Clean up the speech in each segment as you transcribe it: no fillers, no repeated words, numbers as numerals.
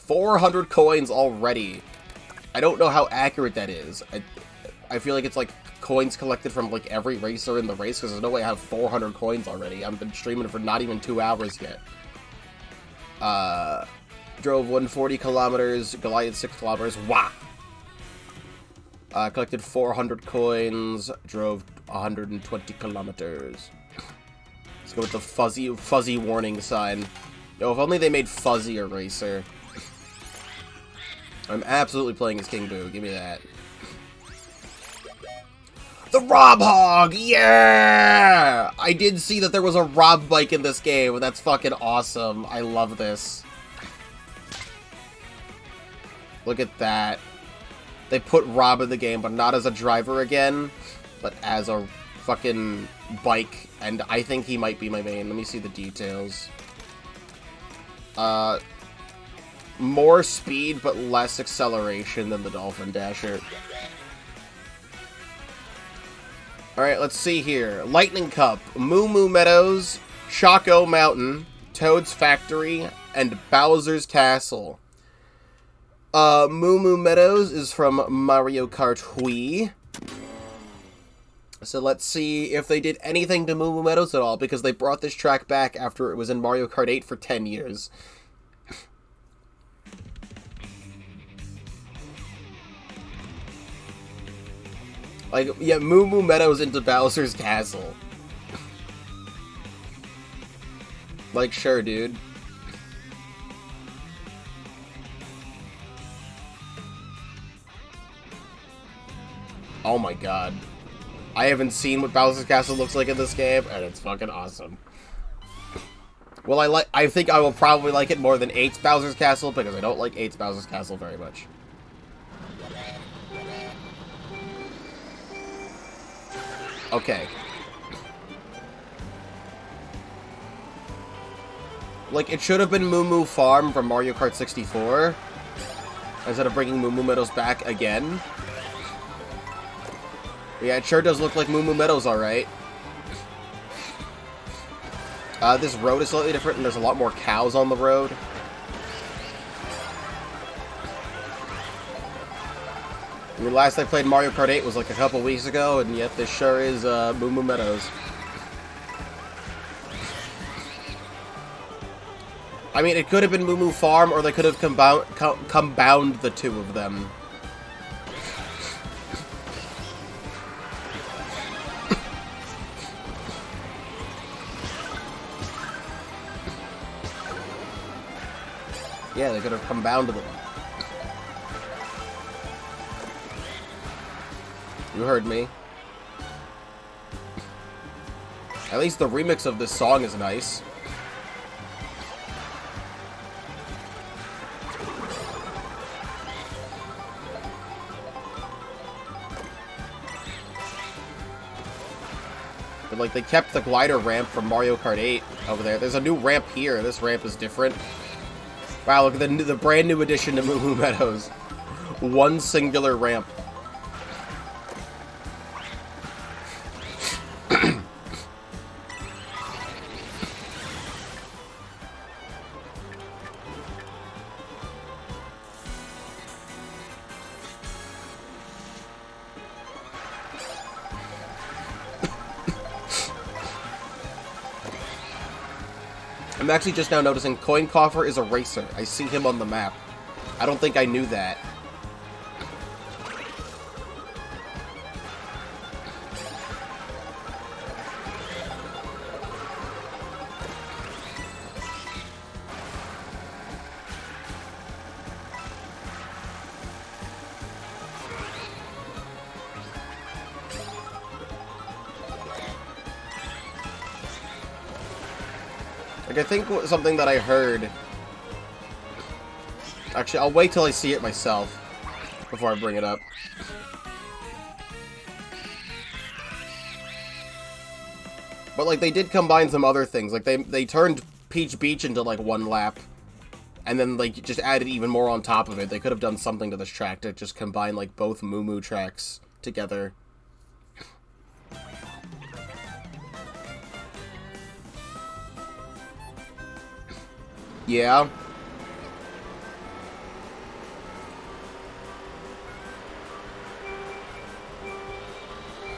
400 coins already. I don't know how accurate that is. I feel like it's like coins collected from like every racer in the race, because there's no way I have 400 coins already. I've been streaming for not even 2 hours yet. Drove 140 kilometers, glided 6 kilometers. Wow! Collected 400 coins, drove 120 kilometers. Let's go with the fuzzy warning sign. Yo, if only they made Fuzzy a racer. I'm absolutely playing as King Boo. Give me that. The Rob Hog! Yeah! I did see that there was a Rob bike in this game, and that's fucking awesome. I love this. Look at that. They put Rob in the game, but not as a driver again, but as a fucking bike, and I think he might be my main. Let me see the details. More speed, but less acceleration than the Dolphin Dasher. Alright, let's see here. Lightning Cup, Moo Moo Meadows, Choco Mountain, Toad's Factory, and Bowser's Castle. Moo Moo Meadows is from Mario Kart Wii. So let's see if they did anything to Moo Moo Meadows at all, because they brought this track back after it was in Mario Kart 8 for 10 years. Like, yeah, Moo Moo Meadows into Bowser's Castle. Like, sure, dude. Oh my god. I haven't seen what Bowser's Castle looks like in this game, and it's fucking awesome. Well, I think I will probably like it more than 8's Bowser's Castle, because I don't like 8's Bowser's Castle very much. Okay. Like, it should have been Moo Moo Farm from Mario Kart 64, instead of bringing Moo Moo Meadows back again. Yeah, it sure does look like Moo Moo Meadows, alright. This road is slightly different, and there's a lot more cows on the road. I mean, last I played Mario Kart 8 was like a couple weeks ago, and yet this sure is Moo Moo Meadows. I mean, it could have been Moo Moo Farm, or they could have combined the two of them. Yeah, they could have combined them. You heard me. At least the remix of this song is nice. But, like, they kept the glider ramp from Mario Kart 8 over there. There's a new ramp here. This ramp is different. Wow, look at the brand new addition to Moo Moo Meadows. One singular ramp. I'm actually just now noticing Coin Coffer is a racer. I see him on the map. I don't think I knew that. Like, I think something that I heard... Actually, I'll wait till I see it myself before I bring it up. But, like, they did combine some other things. Like, they turned Peach Beach into, like, one lap. And then, like, just added even more on top of it. They could have done something to this track to just combine, like, both Moo Moo tracks together. Yeah.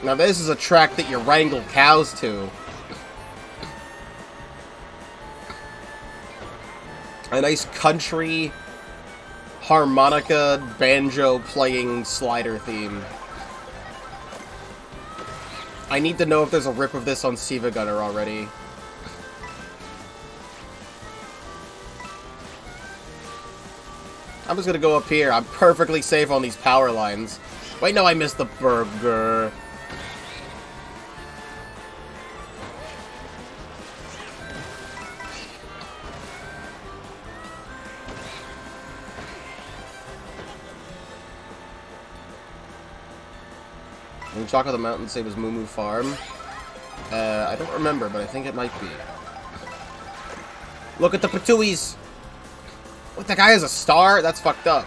Now this is a track that you wrangle cows to. A nice country, harmonica, banjo playing slider theme. I need to know if there's a rip of this on Siva Gunner already. I'm just gonna go up here. I'm perfectly safe on these power lines. Wait, no, I missed the burger. When Chalk of the Mountain save his Moo Moo Farm? I don't remember, but I think it might be. Look at the Patuis! What, the guy has a star? That's fucked up.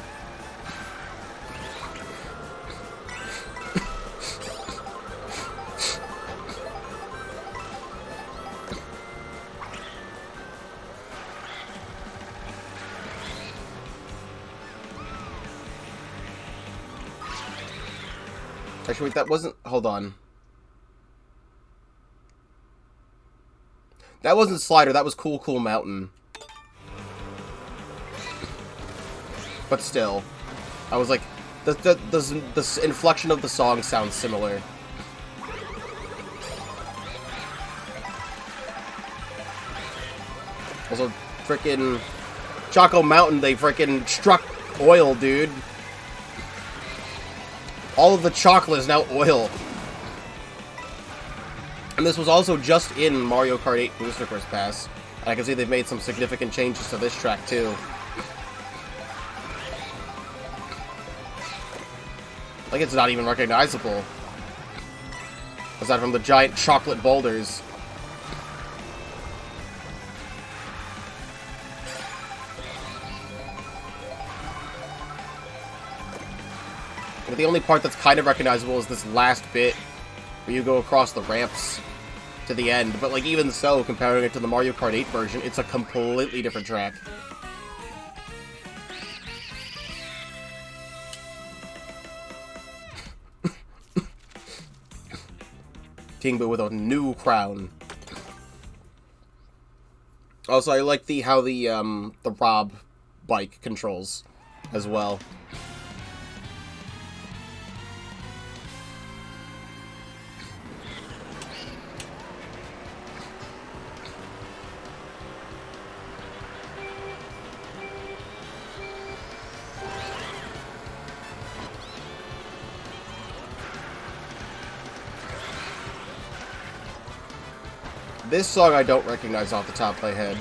Actually, wait, that wasn't... Hold on. That wasn't Slider, that was Cool Cool Mountain. But still. I was like... The inflection of the song sounds similar. Also, frickin' Choco Mountain, they frickin' struck oil, dude. All of the chocolate is now oil. And this was also just in Mario Kart 8 Booster Course Pass. And I can see they've made some significant changes to this track, too. Like, it's not even recognizable. Aside from the giant chocolate boulders. But the only part that's kind of recognizable is this last bit where you go across the ramps to the end. But, like, even so, comparing it to the Mario Kart 8 version, it's a completely different track. King Boo with a new crown. Also, I like how the Rob bike controls as well. This song I don't recognize off the top of my head.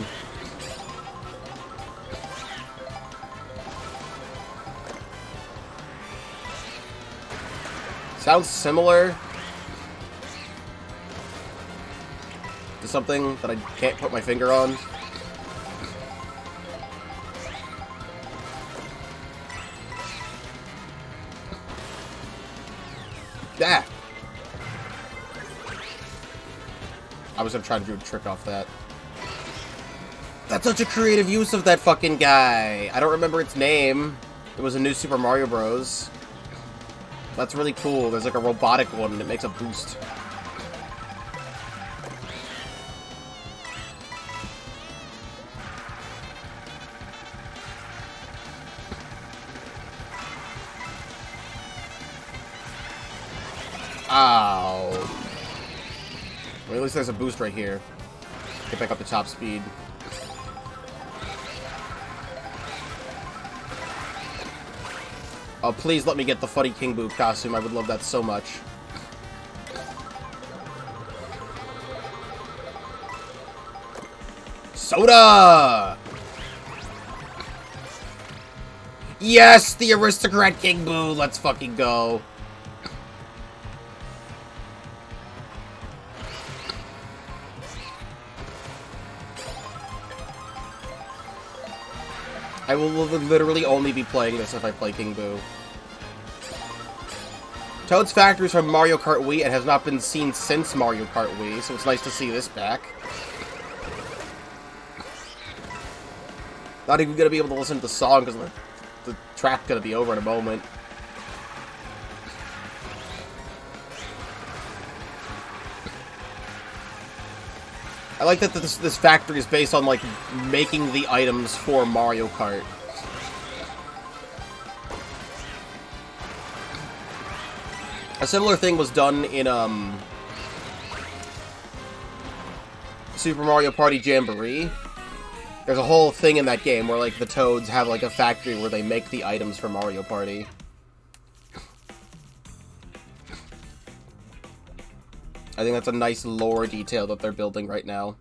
Sounds similar to something that I can't put my finger on. Ah! I was gonna try to do a trick off that. That's such a creative use of that fucking guy. I don't remember its name. It was a new Super Mario Bros. That's really cool. There's like a robotic one and it makes a boost. Ow. Well, at least there's a boost right here. Get back up to top speed. Oh, please let me get the funny King Boo costume. I would love that so much. Soda! Yes, the aristocrat King Boo. Let's fucking go. I will literally only be playing this if I play King Boo. Toad's Factory is from Mario Kart Wii and has not been seen since Mario Kart Wii, so it's nice to see this back. Not even gonna be able to listen to the song because the track's gonna be over in a moment. I like that this factory is based on, like, making the items for Mario Kart. A similar thing was done in, Super Mario Party Jamboree. There's a whole thing in that game where, like, the Toads have, like, a factory where they make the items for Mario Party. I think that's a nice lore detail that they're building right now.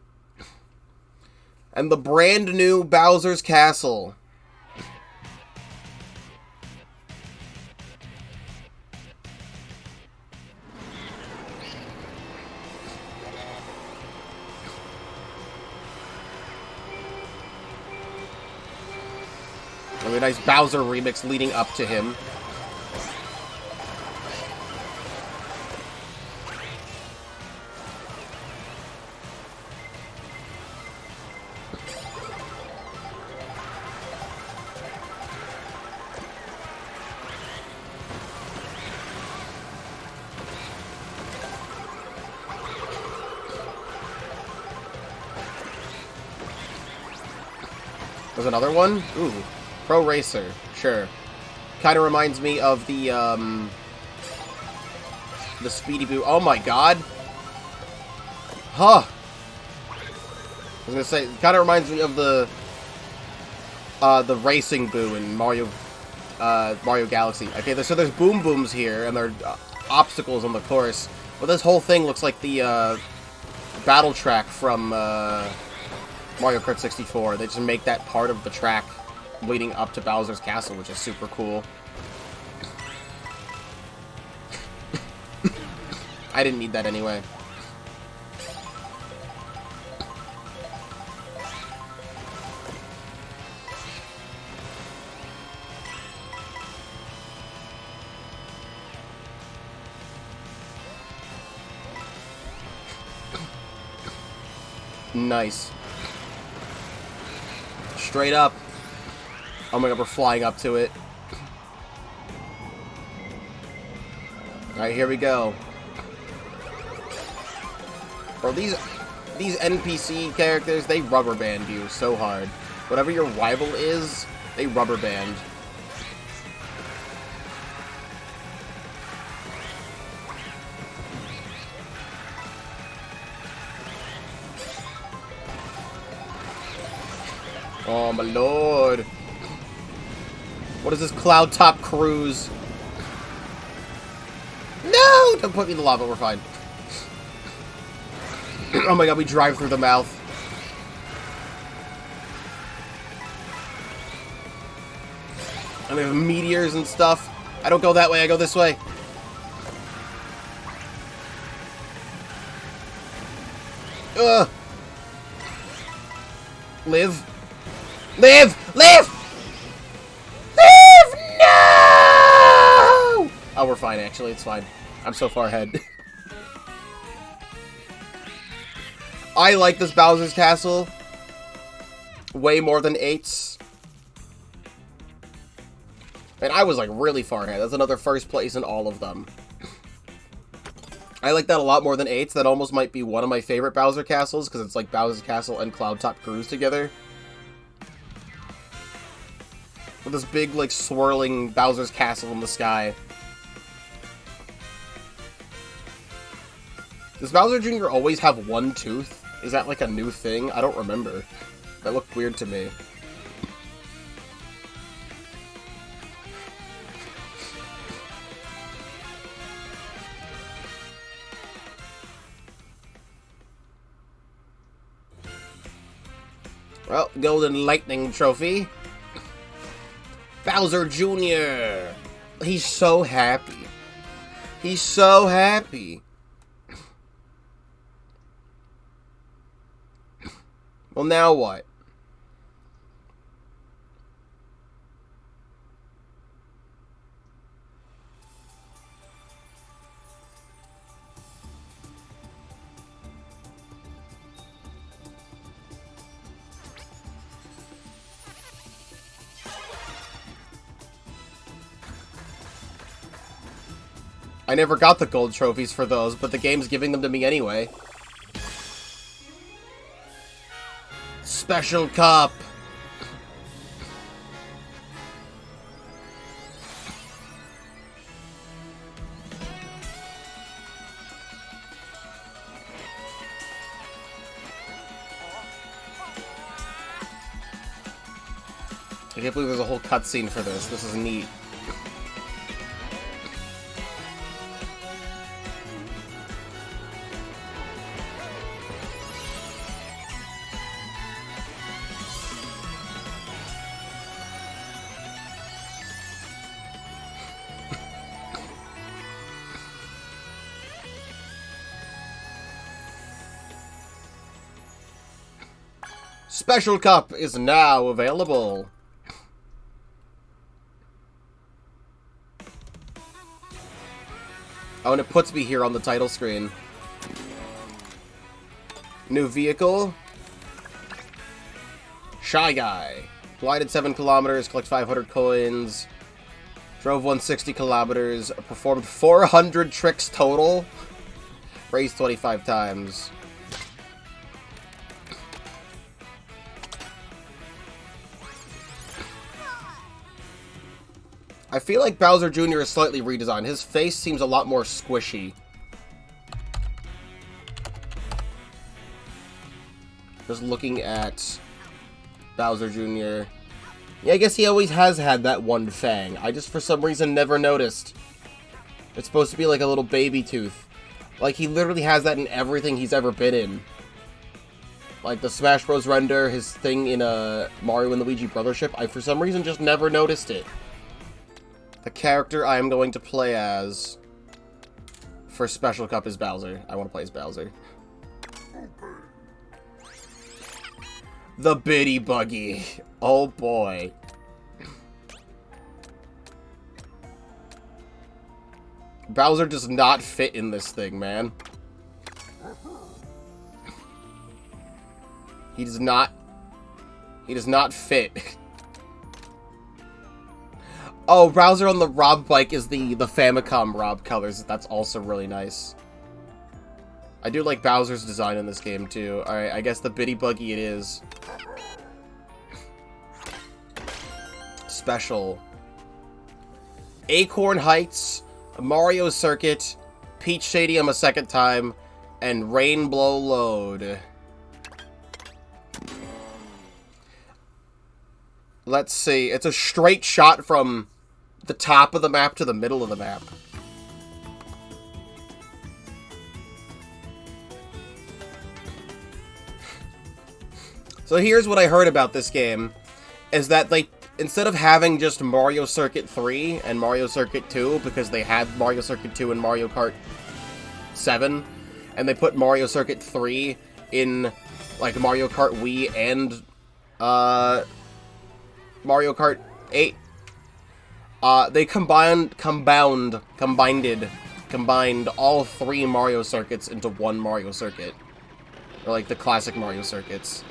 And the brand new Bowser's Castle. Really nice Bowser remix leading up to him. There's another one? Ooh. Pro Racer. Sure. Kind of reminds me of the Speedy Boo. Oh my god! Huh! I was gonna say, it kind of reminds me of the Racing Boo in Mario Galaxy. Okay, so there's Boom Booms here, and there are obstacles on the course. But this whole thing looks like the battle track from Mario Kart 64. They just make that part of the track leading up to Bowser's Castle, which is super cool. I didn't need that anyway. Nice. Straight up. Oh my god, we're flying up to it. Alright, here we go. Bro, these NPC characters, they rubber band you so hard. Whatever your rival is, they rubber band. Oh my lord. What is this cloud top cruise? No! Don't put me in the lava, we're fine. Oh my god, we drive through the mouth. And there's meteors and stuff. I don't go that way, I go this way. Ugh. Live. Live! Live! Live! No! Oh, we're fine, actually. It's fine. I'm so far ahead. I like this Bowser's Castle way more than 8's. And I was, like, really far ahead. That's another first place in all of them. I like that a lot more than 8's. That almost might be one of my favorite Bowser Castles, because it's like Bowser's Castle and Cloud Top Cruise together. With this big, like, swirling Bowser's Castle in the sky. Does Bowser Jr. always have one tooth? Is that, like, a new thing? I don't remember. That looked weird to me. Well, Golden Lightning Trophy. Bowser Jr. He's so happy. He's so happy. Well, now what? I never got the gold trophies for those, but the game's giving them to me anyway. Special Cup! I can't believe there's a whole cutscene for this. This is neat. Special Cup is now available. Oh, and it puts me here on the title screen. New vehicle. Shy Guy. Glided 7 kilometers, collect 500 coins. Drove 160 kilometers, performed 400 tricks total. Raised 25 times. I feel like Bowser Jr. is slightly redesigned. His face seems a lot more squishy. Just looking at Bowser Jr. Yeah, I guess he always has had that one fang. I just, for some reason, never noticed. It's supposed to be like a little baby tooth. Like, he literally has that in everything he's ever been in. Like, the Smash Bros. Render, his thing in Mario and Luigi Brothership, I, for some reason, just never noticed it. The character I am going to play as for Special Cup is Bowser. I want to play as Bowser. The Bitty Buggy. Oh boy. Bowser does not fit in this thing, man. He does not fit. Oh, Bowser on the Rob bike is the Famicom Rob colors. That's also really nice. I do like Bowser's design in this game, too. Alright, I guess the Bitty Buggy it is. Special. Acorn Heights, Mario Circuit, Peach Stadium a second time, and Rainbow Load. Let's see. It's a straight shot from the top of the map to the middle of the map. So here's what I heard about this game, is that they, instead of having just Mario Circuit 3 and Mario Circuit 2, because they had Mario Circuit 2 and Mario Kart 7, and they put Mario Circuit 3 in, like, Mario Kart Wii and, Mario Kart 8, they combined all 3 Mario circuits into one Mario circuit. Or like the classic Mario circuits.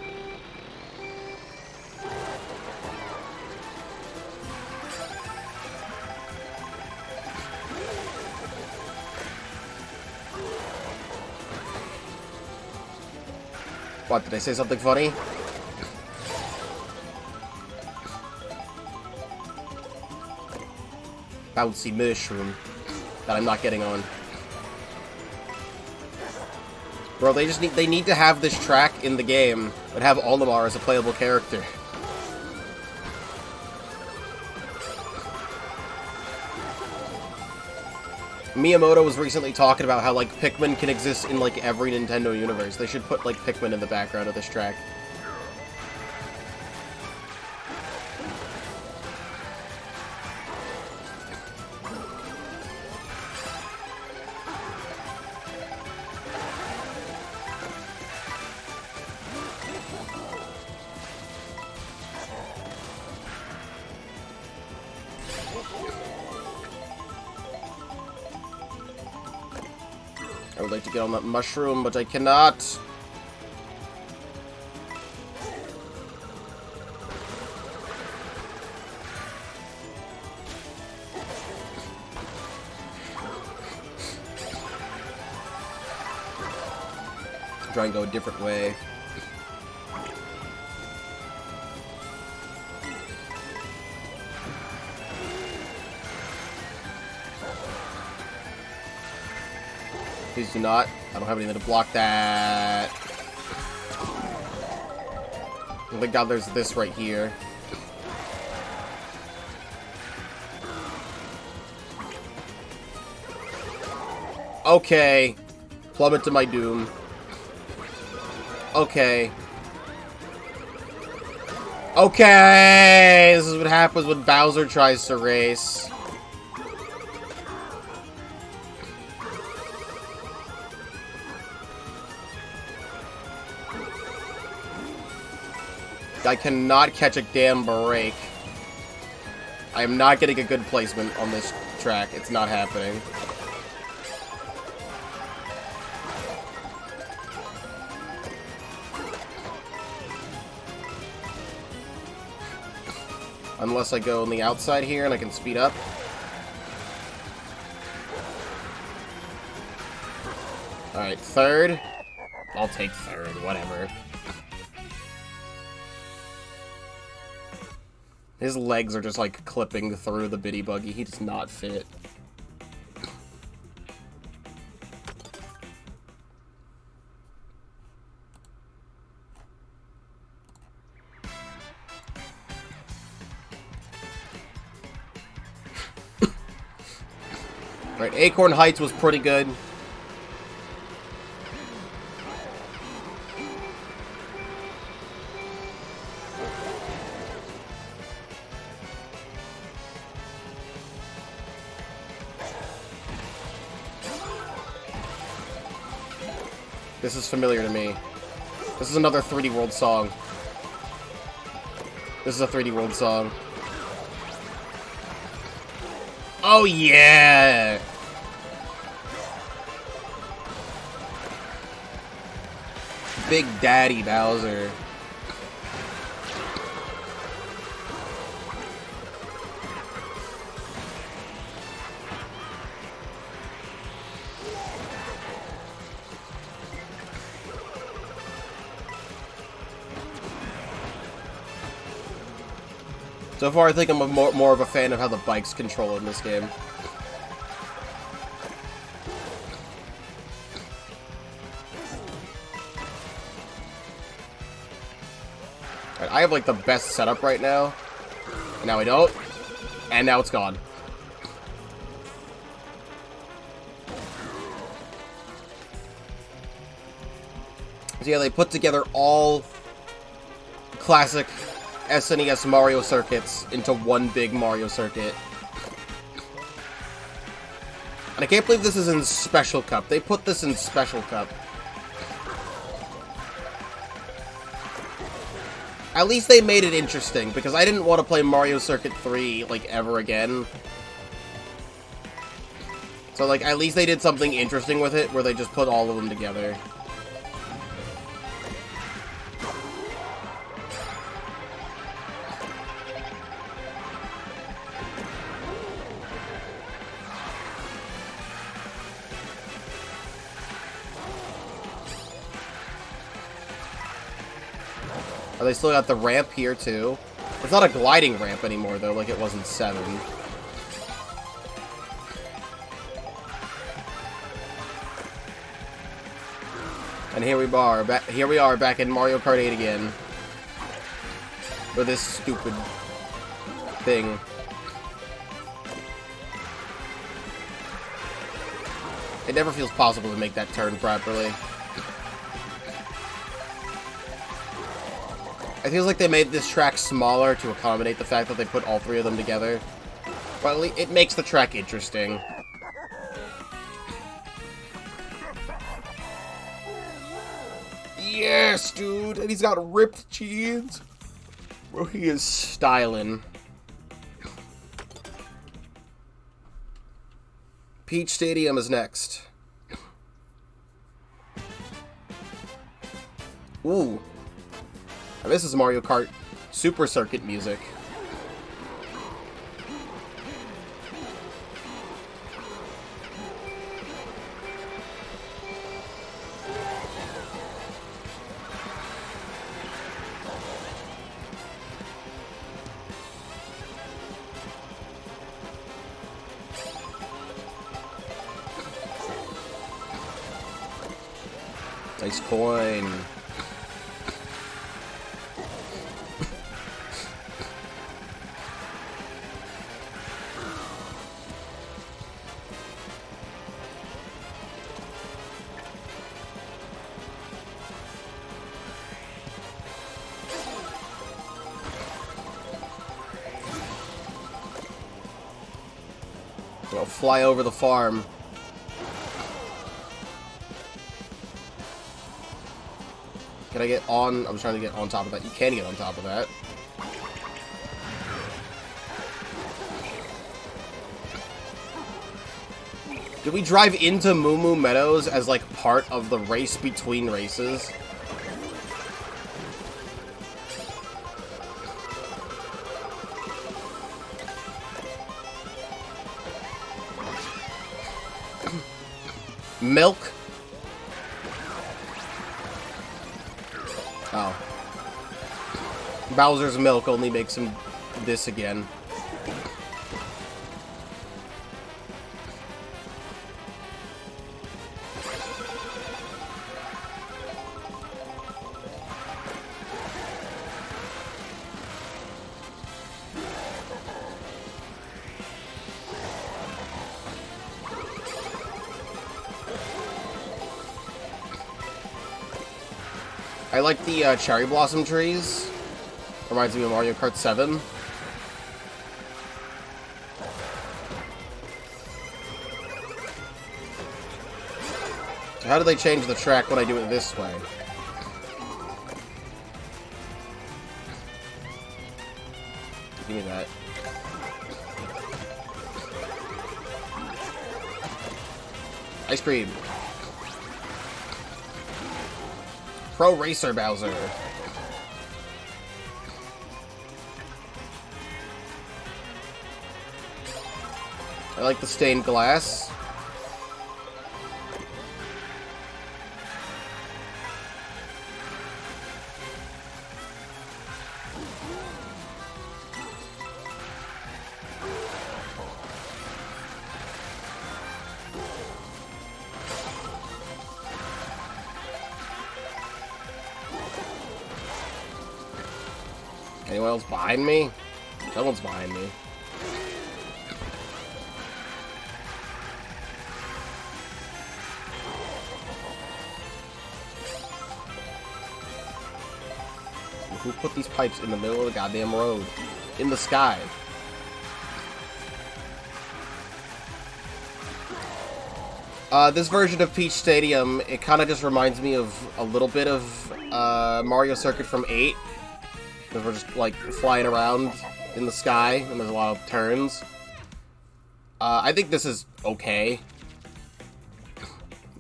What, did I say something funny? Bouncy mushroom that I'm not getting on. Bro, they need to have this track in the game, but have Olimar as a playable character. Miyamoto was recently talking about how, like, Pikmin can exist in, like, every Nintendo universe. They should put, like, Pikmin in the background of this track. I would like to get on that mushroom, but I cannot. Try and go a different way. Please do not. I don't have anything to block that. Oh, thank God there's this right here. Okay. Plummet to my doom. Okay. Okay! This is what happens when Bowser tries to race. I cannot catch a damn break. I am not getting a good placement on this track. It's not happening. Unless I go on the outside here and I can speed up. Alright, third. I'll take third, whatever. His legs are just, like, clipping through the bitty buggy. He does not fit. Right, Acorn Heights was pretty good. This is familiar to me. This is another 3D World song. This is a 3D World song. Oh yeah! Big Daddy Bowser. So far, I think I'm more of a fan of how the bikes control in this game. I have, like, the best setup right now. And now I don't. And now it's gone. So yeah, they put together all classic SNES Mario circuits into one big Mario circuit. And I can't believe this is in Special Cup. They put this in Special Cup. At least they made it interesting, because I didn't want to play Mario Circuit 3, like, ever again. So, like, at least they did something interesting with it, where they just put all of them together. Oh, they still got the ramp here, too. It's not a gliding ramp anymore, though, like it was in 7. And here we are, back in Mario Kart 8 again. With this stupid thing. It never feels possible to make that turn properly. It feels like they made this track smaller to accommodate the fact that they put all three of them together. But at least it makes the track interesting. Yes, dude! And he's got ripped jeans. Bro, he is styling. Peach Stadium is next. Ooh. Now this is Mario Kart Super Circuit music. Nice coin. I'll fly over the farm. Can I get on? I was trying to get on top of that. You can get on top of that. Did we drive into Moo Moo Meadows as, like, part of the race between races? Milk? Oh. Bowser's milk only makes him this again. I like the cherry blossom trees. Reminds me of Mario Kart 7. How do they change the track when I do it this way? Give me that. Ice cream. Pro Racer Bowser. I like the stained glass. Anyone else behind me? Someone's behind me. Who put these pipes in the middle of the goddamn road? In the sky. This version of Peach Stadium, it kind of just reminds me of a little bit of Mario Circuit from 8. Because we're just, like, flying around in the sky, and there's a lot of turns. I think this is okay.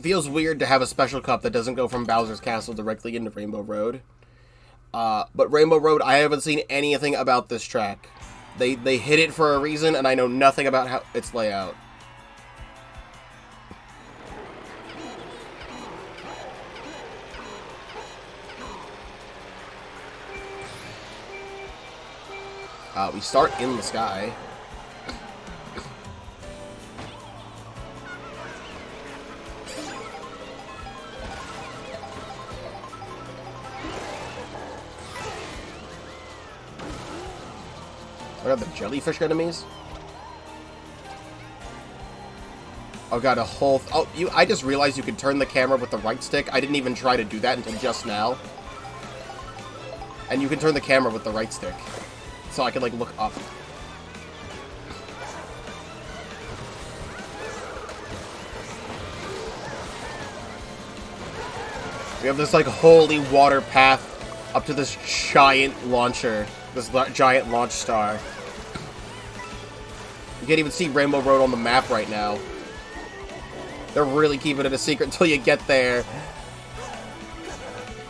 Feels weird to have a special cup that doesn't go from Bowser's Castle directly into Rainbow Road. But Rainbow Road, I haven't seen anything about this track. They hit it for a reason, and I know nothing about how its layout. We start in the sky. What are the jellyfish enemies? Oh god, a whole... Oh, I just realized you could turn the camera with the right stick. I didn't even try to do that until just now. And you can turn the camera with the right stick. So I can, like, look up. We have this, like, holy water path up to this giant launcher. This giant launch star. You can't even see Rainbow Road on the map right now. They're really keeping it a secret until you get there.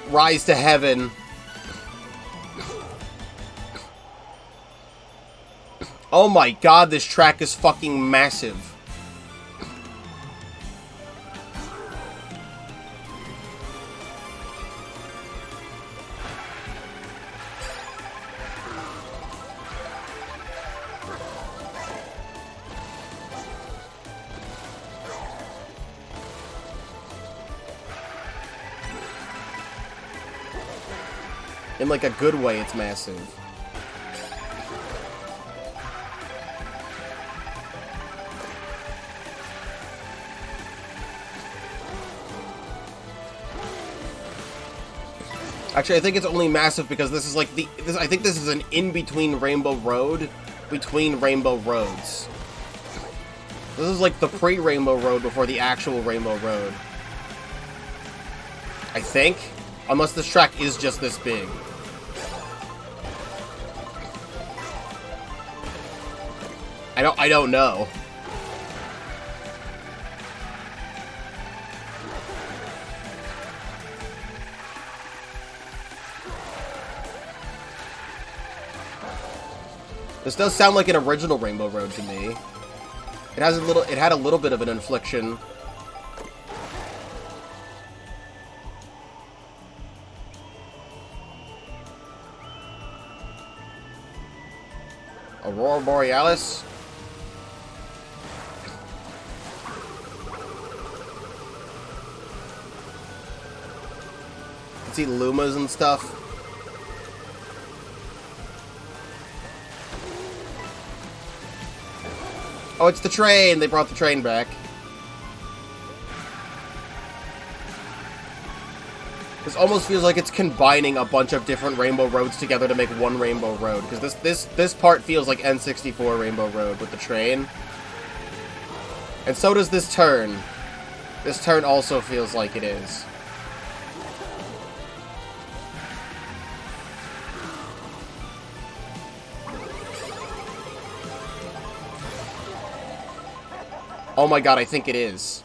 Rise to heaven. Oh my god, this track is fucking massive. In, like, a good way, it's massive. Actually, I think it's only massive because this is like I think this is an in-between Rainbow Road between Rainbow Roads. This is like the pre-Rainbow Road before the actual Rainbow Road. I think. Unless this track is just this big. I don't know. This does sound like an original Rainbow Road to me. It had a little bit of an inflection. Aurora Borealis. You can see Lumas and stuff. Oh, it's the train! They brought the train back. This almost feels like it's combining a bunch of different Rainbow Roads together to make one Rainbow Road. Because this part feels like N64 Rainbow Road with the train. And so does this turn. This turn also feels like it is. Oh my god, I think it is.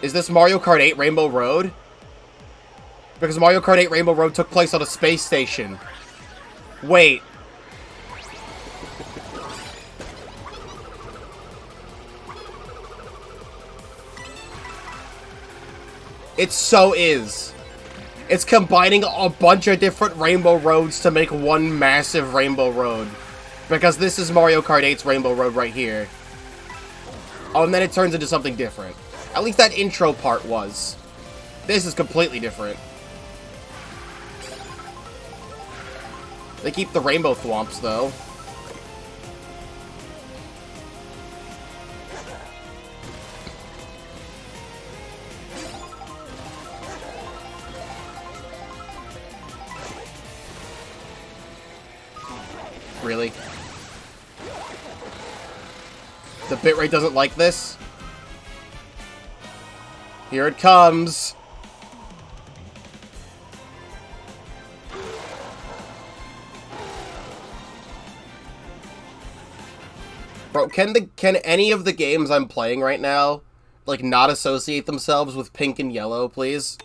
Is this Mario Kart 8 Rainbow Road? Because Mario Kart 8 Rainbow Road took place on a space station. Wait. It so is. It's combining a bunch of different Rainbow Roads to make one massive Rainbow Road. Because this is Mario Kart 8's Rainbow Road right here. Oh, and then it turns into something different. At least that intro part was. This is completely different. They keep the rainbow thwomps, though. Really? The bitrate doesn't like this? Here it comes! Bro, can any of the games I'm playing right now, like, not associate themselves with pink and yellow, please?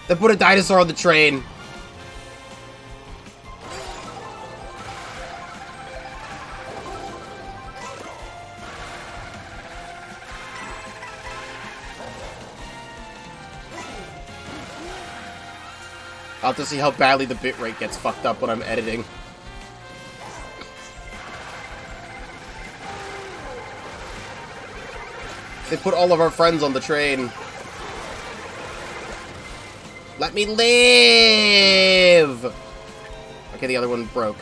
They put a dinosaur on the train! I'll have to see how badly the bitrate gets fucked up when I'm editing. They put all of our friends on the train. Let me live! Okay, the other one broke.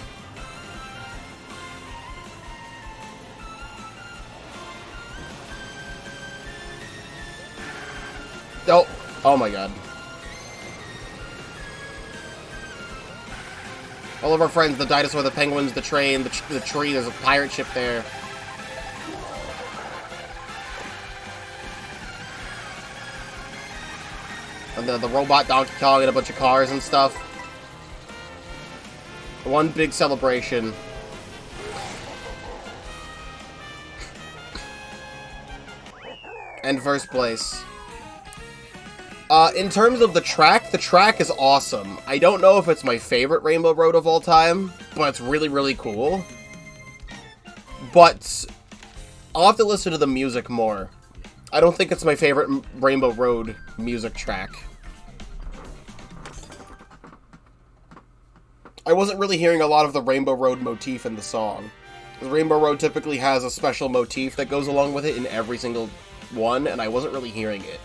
Oh, oh my god. All of our friends, the dinosaur, the penguins, the train, the tree, there's a pirate ship there. And the robot Donkey Kong and a bunch of cars and stuff. One big celebration. And first place. In terms of the track is awesome. I don't know if it's my favorite Rainbow Road of all time, but it's really, really cool. But I'll have to listen to the music more. I don't think it's my favorite Rainbow Road music track. I wasn't really hearing a lot of the Rainbow Road motif in the song. The Rainbow Road typically has a special motif that goes along with it in every single one, and I wasn't really hearing it.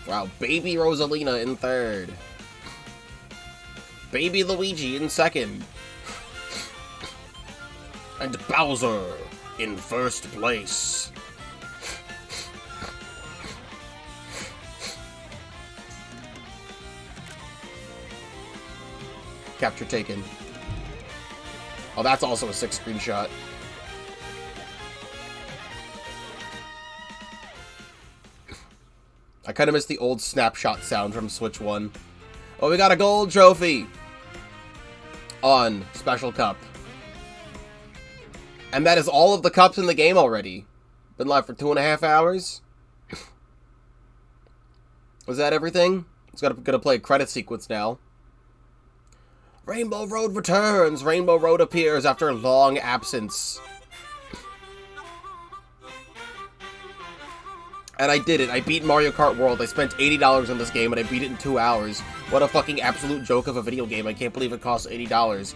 Wow, Baby Rosalina in third. Baby Luigi in second. And Bowser in first place. Capture taken. Oh, that's also a 6 screenshot. I kind of miss the old snapshot sound from Switch 1. Oh, we got a gold trophy on Special Cup. And that is all of the cups in the game already. Been live for 2.5 hours. Was that everything? It's gonna play a credit sequence now. Rainbow Road returns! Rainbow Road appears after a long absence. And I did it. I beat Mario Kart World. I spent $80 on this game and I beat it in 2 hours. What a fucking absolute joke of a video game. I can't believe it costs $80.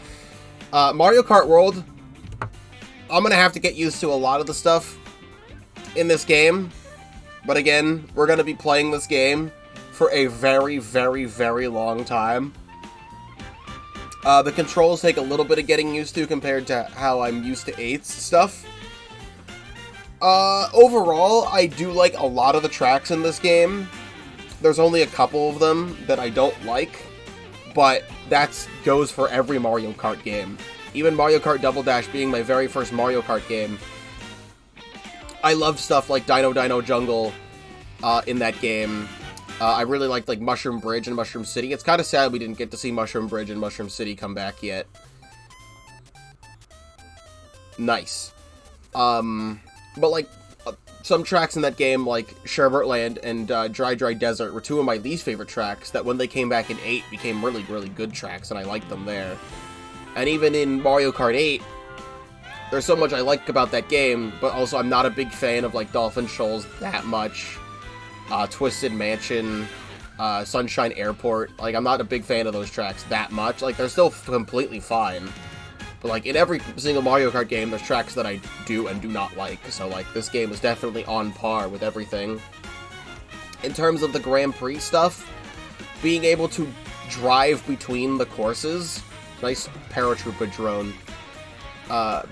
Mario Kart World, I'm gonna have to get used to a lot of the stuff in this game. But again, we're gonna be playing this game for a very, very, very long time. The controls take a little bit of getting used to compared to how I'm used to 8's stuff. Overall, I do like a lot of the tracks in this game. There's only a couple of them that I don't like, but that goes for every Mario Kart game. Even Mario Kart Double Dash being my very first Mario Kart game, I loved stuff like Dino Dino Jungle in that game. I really liked like Mushroom Bridge and Mushroom City. It's kind of sad we didn't get to see Mushroom Bridge and Mushroom City come back yet. Nice. But like some tracks in that game, like Sherbert Land and Dry Dry Desert, were two of my least favorite tracks that when they came back in 8 became really, really good tracks, and I liked them there. And even in Mario Kart 8, there's so much I like about that game, but also I'm not a big fan of like Dolphin Shoals that much. Twisted Mansion, Sunshine Airport, like I'm not a big fan of those tracks that much. Like they're still completely fine. But like in every single Mario Kart game, there's tracks that I do and do not like. So like this game is definitely on par with everything. In terms of the Grand Prix stuff, being able to drive between the courses, nice paratrooper drone.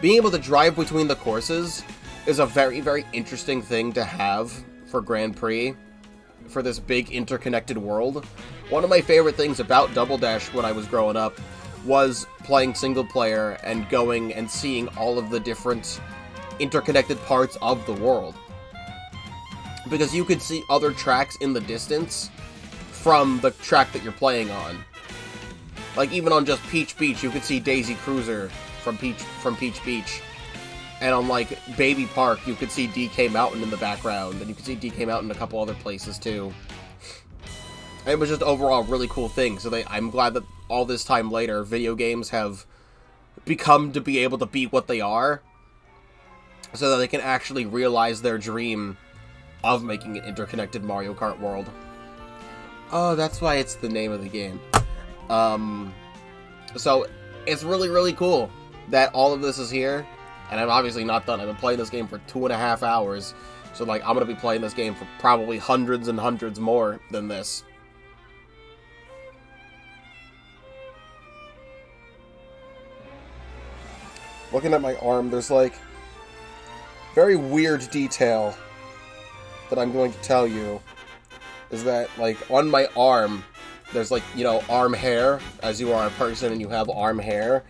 Being able to drive between the courses is a very, very interesting thing to have for Grand Prix, for this big interconnected world. One of my favorite things about Double Dash when I was growing up was playing single player and going and seeing all of the different interconnected parts of the world. Because you could see other tracks in the distance from the track that you're playing on. Like even on just Peach Beach, you could see Daisy Cruiser from Peach Beach. And on like Baby Park, you could see DK Mountain in the background, and you could see DK Mountain in a couple other places too. And it was just overall a really cool thing. So I'm glad that all this time later, video games have become to be able to be what they are, so that they can actually realize their dream of making an interconnected Mario Kart World. Oh, that's why it's the name of the game. So it's really, really cool that all of this is here. And I'm obviously not done. I've been playing this game for 2.5 hours. So, like, I'm going to be playing this game for probably hundreds and hundreds more than this. Looking at my arm, there's, like, very weird detail that I'm going to tell you. Is that, like, on my arm, there's, like, you know, arm hair, as you are a person and you have arm hair.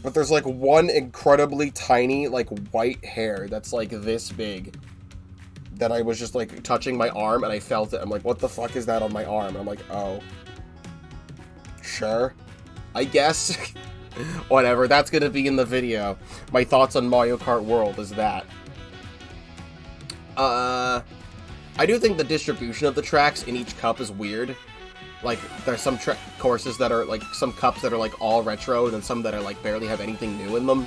But there's, like, one incredibly tiny, like, white hair that's, like, this big. That I was just, like, touching my arm, and I felt it. I'm like, what the fuck is that on my arm? And I'm like, oh. Sure. I guess. Whatever, that's gonna be in the video. My thoughts on Mario Kart World is that. I do think the distribution of the tracks in each cup is weird. Like, there's some courses that are, like, some cups that are, like, all retro, and then some that are, like, barely have anything new in them.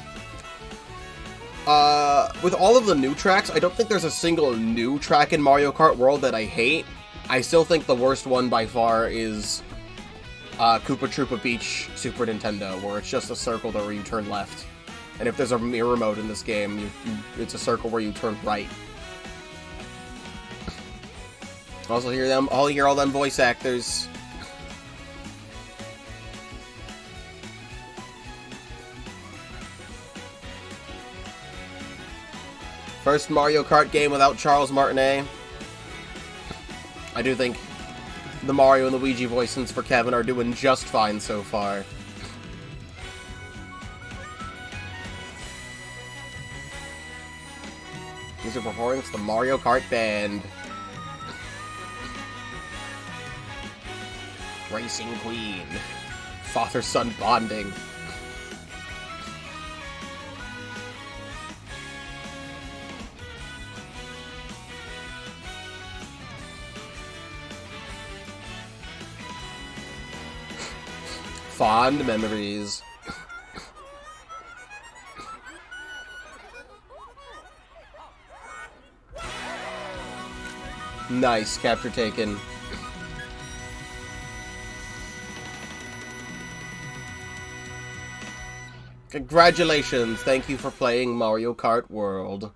With all of the new tracks, I don't think there's a single new track in Mario Kart World that I hate. I still think the worst one by far is, Koopa Troopa Beach Super Nintendo, where it's just a circle where you turn left. And if there's a mirror mode in this game, it's a circle where you turn right. Also hear them. I'll hear all them voice actors. First Mario Kart game without Charles Martinet. I do think the Mario and Luigi voices for Kevin are doing just fine so far. These are performing the Mario Kart Band. Racing Queen. Father-son bonding. Fond memories. Nice, capture taken. Congratulations, thank you for playing Mario Kart World.